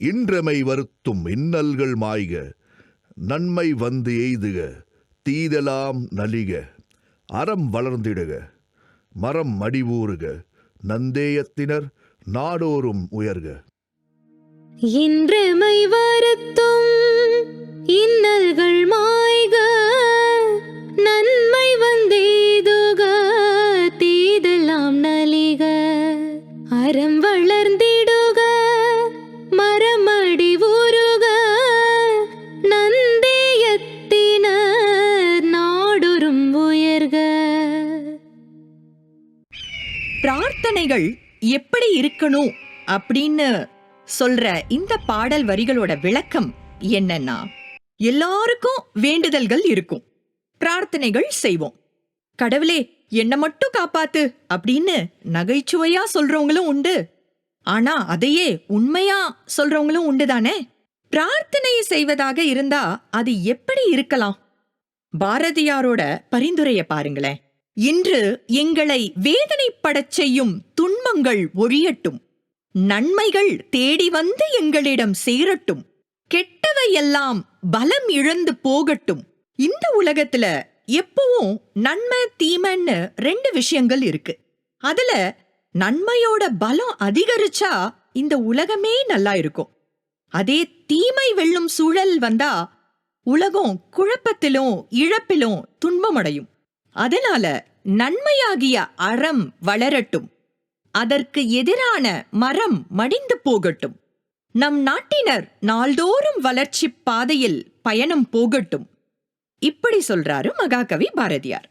இன்றமை வருத்தும் இன்னல்கள் மாய்க, நன்மை வந்து எய்துக, தீதெல்லாம் நலிக, அறம் வளர்ந்திடுக, மரம் மடிவூறுக, நந்தேயத்தினர் நாடோறும் உயர்க. இன்றமை வருத்தும் இன்னல்கள் மாய்க, நன்மை வந்தெய்துக, தீதெல்லாம் நலிக, அறம் வளர்ந்திடுக, மரமடி ஊறுக, நந்தேயத்தினர் நாடொரும் உயர்க. பிரார்த்தனைகள் எப்படி இருக்கணும் அப்படின்னு சொல்ற இந்த பாடல் வரிகளோட விளக்கம் என்னன்னா, எல்லாருக்கும் வேண்டுதல்கள் இருக்கும், பிரார்த்தனைகள் செய்வோம். கடவுளே என்ன மட்டும் காப்பாத்து அப்படின்னு நகைச்சுவையா சொல்றவங்களும் உண்டு. ஆனா அதையே உண்மையா சொல்றவங்களும் உண்டுதானே. பிரார்த்தனை செய்வதாக இருந்தா அது எப்படி இருக்கலாம்? பாரதியாரோட பரிந்துரைய பாருங்களேன். இன்று எங்களை வேதனைப்படச் செய்யும் துன்பங்கள் ஒழியட்டும், நன்மைகள் தேடி வந்து எங்களிடம் சேரட்டும், கெட்டவையெல்லாம் பலம் இழந்து போகட்டும். இந்த உலகத்துல எப்பவும் நன்மை தீமைன்னு 2 விஷயங்கள் இருக்கு. அதுல நன்மையோட பலம் அதிகரிச்சா இந்த உலகமே நல்லா இருக்கும். அதே தீமை வெல்லும் சூழல் வந்தா உலகம் குழப்பத்திலும் இழப்பிலும் துன்பமடையும். அதனால நன்மையாகிய அறம் வளரட்டும், அதற்கு எதிரான மரம் மடிந்து போகட்டும், நம் நாட்டினர் நாள்தோறும் வளர்ச்சி பாதையில் பயணம் போகட்டும். இப்படி சொல்றாரு மகாகவி பாரதியார்.